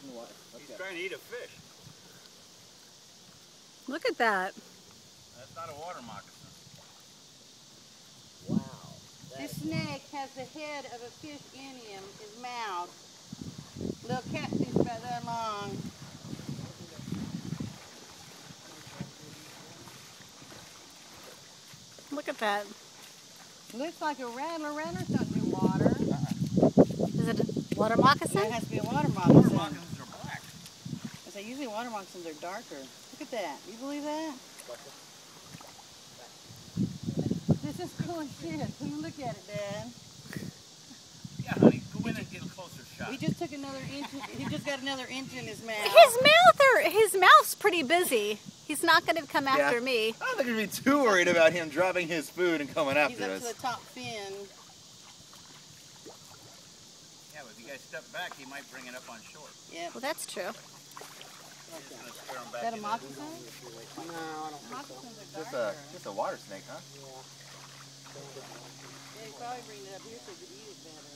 He's trying to eat a fish. Look at that. That's not a water moccasin. Wow. This snake has the head of a fish in him, his mouth. Little catfish about that long. Look at that. Looks like a rattler. Rattlers don't do water. Is it a water moccasin? It has to be a water Water moccasin. moccasins are black. I say usually water moccasins are darker. Look at that. You believe that? This is cool as shit. Can you look at it, Dad? Yeah, honey, go in and get a closer shot. He just took another inch. He just got another inch in his mouth. His mouth's pretty busy. He's not going to come after me. I don't think we'd be too worried about him dropping his food and coming He's after up us. to the top fin. Yeah, but if you guys step back, he might bring it up on shore. Yeah. Well, that's true. He's gonna scare him Is back that a into moccasin? No, I don't Moccasins are Just darker. a water snake, huh? Yeah, he probably bring it up here so he could eat it better.